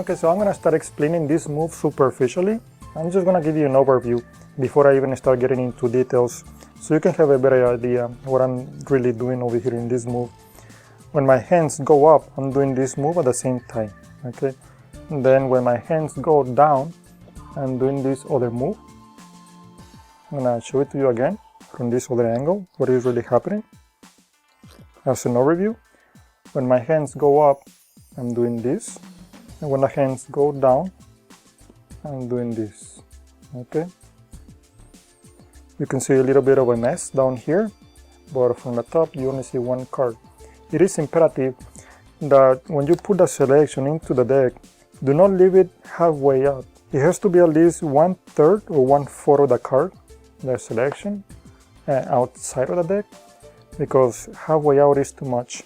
Okay, so I'm gonna start explaining this move superficially. I'm just gonna give you an overview before I even start getting into details, so you can have a better idea what I'm really doing over here in this move. When my hands go up, I'm doing this move at the same time, okay? And then when my hands go down, I'm doing this other move. I'm gonna show it to you again from this other angle, what is really happening. As an overview, when my hands go up, I'm doing this. And when the hands go down, I'm doing this, okay? You can see a little bit of a mess down here, but from the top you only see one card. It is imperative that when you put the selection into the deck, do not leave it halfway out. It has to be at least 1/3 or 1/4 of the card, the selection, outside of the deck, because halfway out is too much.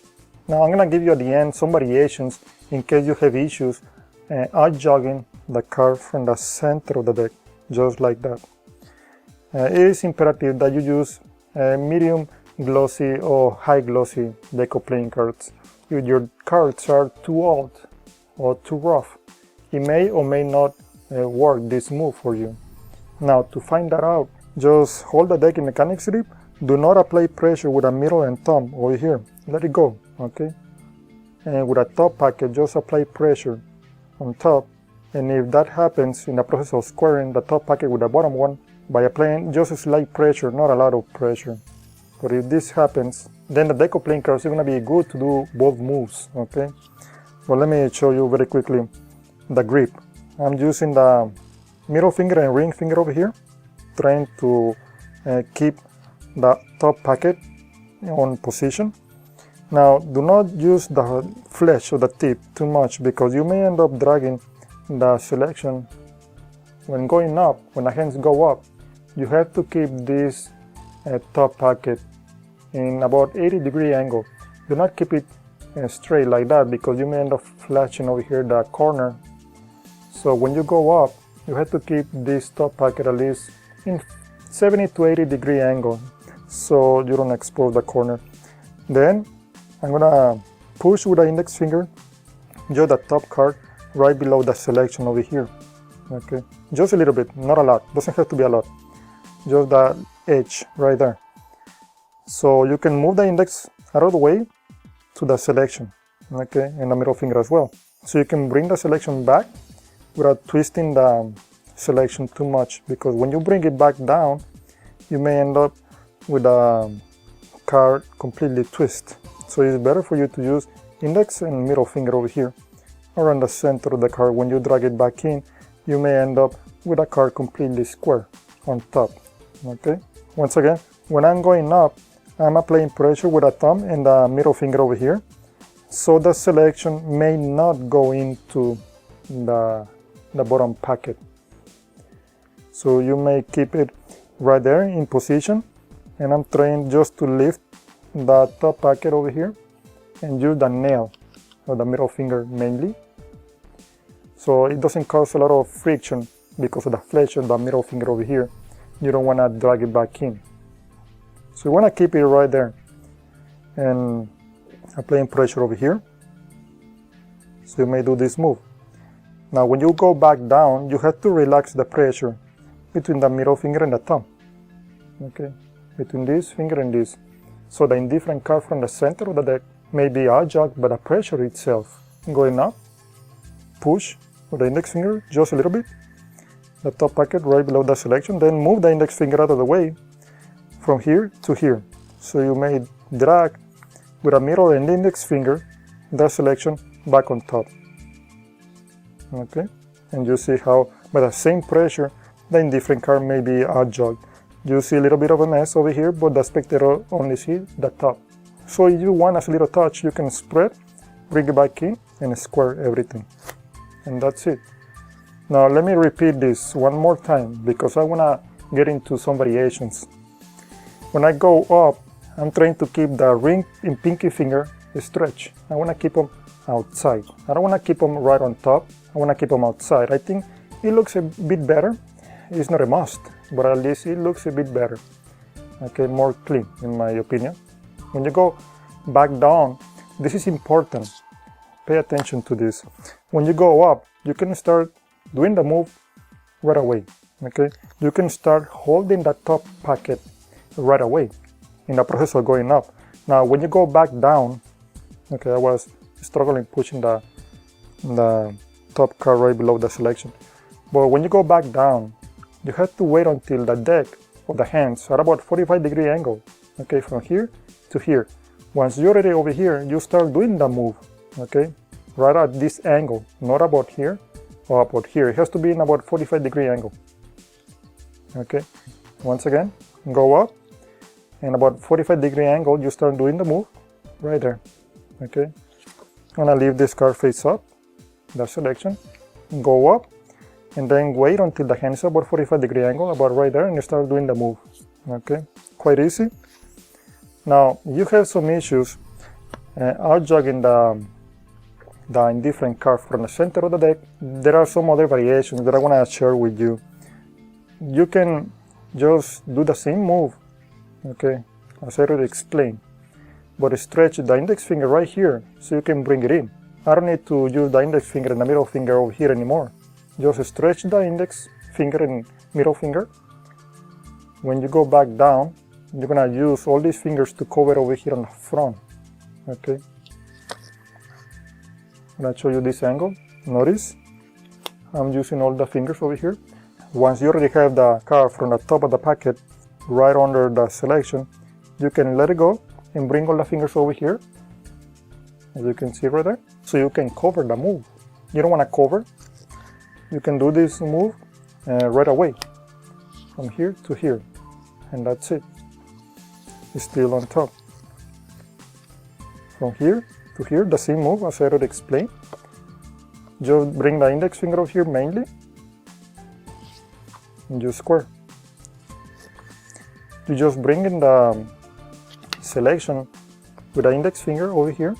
Now I'm going to give you at the end some variations in case you have issues adjogging the card from the center of the deck, just like that. It is imperative that you use medium glossy or high glossy deco playing cards. If your cards are too old or too rough, it may or may not work this move for you. Now to find that out, just hold the deck in mechanics grip. Do not apply pressure with a middle and thumb over here. Let it go, okay? And with a top packet, just apply pressure on top. And if that happens in the process of squaring the top packet with the bottom one, by applying just a slight pressure, not a lot of pressure. But if this happens, then the deco playing cards are going to be good to do both moves, okay? Well, let me show you very quickly the grip. I'm using the middle finger and ring finger over here, trying to keep the top packet on position. Now, do not use the flesh of the tip too much, because you may end up dragging the selection. When going up, when the hands go up, you have to keep this top packet in about 80-degree angle. Do not keep it straight like that, because you may end up flashing over here the corner. So when you go up, you have to keep this top packet at least in 70 to 80-degree angle, so you don't expose the corner. Then I'm gonna push with the index finger just the top card right below the selection over here, okay? Just a little bit, not a lot, doesn't have to be a lot, just the edge right there. So you can move the index out of the way to the selection, okay, and the middle finger as well. So you can bring the selection back without twisting the selection too much, because when you bring it back down, you may end up with a card completely twist. So it's better for you to use index and middle finger over here around the center of the card. When you drag it back in, you may end up with a card completely square on top, okay? Once again, when I'm going up, I'm applying pressure with a thumb and the middle finger over here, so the selection may not go into the bottom packet. So you may keep it right there in position, and I'm trying just to lift the top packet over here and use the nail or the middle finger mainly, so it doesn't cause a lot of friction because of the flesh of the middle finger over here. You don't want to drag it back in, so you want to keep it right there and applying pressure over here. So you may do this move. Now when you go back down, you have to relax the pressure between the middle finger and the thumb, okay, between this finger and this, so the indifferent card from the center of the deck may be adjogged by the pressure itself. Going up, push with the index finger just a little bit, the top packet right below the selection, then move the index finger out of the way from here to here. So you may drag with a middle and index finger the selection back on top, okay? And you see how by the same pressure the indifferent card may be adjogged. You see a little bit of a mess over here, but the spectator only sees the top. So if you want a little touch, you can spread, bring it back in, and square everything. And that's it. Now let me repeat this one more time, because I want to get into some variations. When I go up, I'm trying to keep the ring and pinky finger stretched. I want to keep them outside. I don't want to keep them right on top. I want to keep them outside. I think it looks a bit better. It's not a must, but at least it looks a bit better. Okay, more clean in my opinion. When you go back down, this is important. Pay attention to this. When you go up, you can start doing the move right away. Okay, you can start holding the top packet right away in the process of going up. Now when you go back down, okay, I was struggling pushing the top card right below the selection, but when you go back down, you have to wait until the deck or the hands are about 45-degree angle, okay, from here to here. Once you're already over here, you start doing the move, okay, right at this angle, not about here or about here. It has to be in about 45-degree angle. Okay, once again, go up, and about 45-degree angle, you start doing the move right there. Okay, I'm gonna leave this card face up, the selection, go up, and then wait until the hand is about 45-degree angle, about right there, and you start doing the move. Okay, quite easy. Now you have some issues. I'll jog in the indifferent card from the center of the deck. There are some other variations that I want to share with you. You can just do the same move, okay, as I already explained, but stretch the index finger right here so you can bring it in. I don't need to use the index finger and the middle finger over here anymore. Just stretch the index finger and middle finger. When you go back down, you're gonna use all these fingers to cover over here on the front. Okay, I'm gonna show you this angle. Notice I'm using all the fingers over here. Once you already have the card from the top of the packet right under the selection, you can let it go and bring all the fingers over here, as you can see right there, so you can cover the move. You don't want to cover. You can do this move right away, from here to here, and that's it. It's still on top. From here to here, the same move as I already explained. Just bring the index finger over here mainly, and you square. You just bring in the selection with the index finger over here,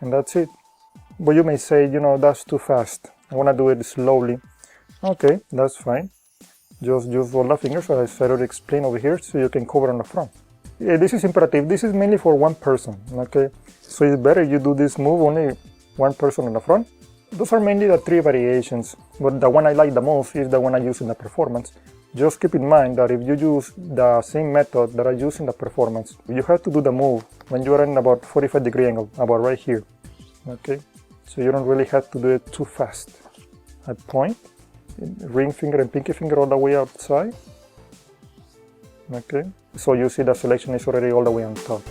and that's it. But you may say, you know, that's too fast. I want to do it slowly. Okay, that's fine. Just use all the fingers as I already explained over here so you can cover on the front. Yeah, this is imperative. This is mainly for one person, okay? So it's better you do this move only one person on the front. Those are mainly the three variations, but the one I like the most is the one I use in the performance. Just keep in mind that if you use the same method that I use in the performance, you have to do the move when you are in about 45-degree angle, about right here, okay? So you don't really have to do it too fast. At point, ring finger and pinky finger all the way outside, okay? So you see the selection is already all the way on top.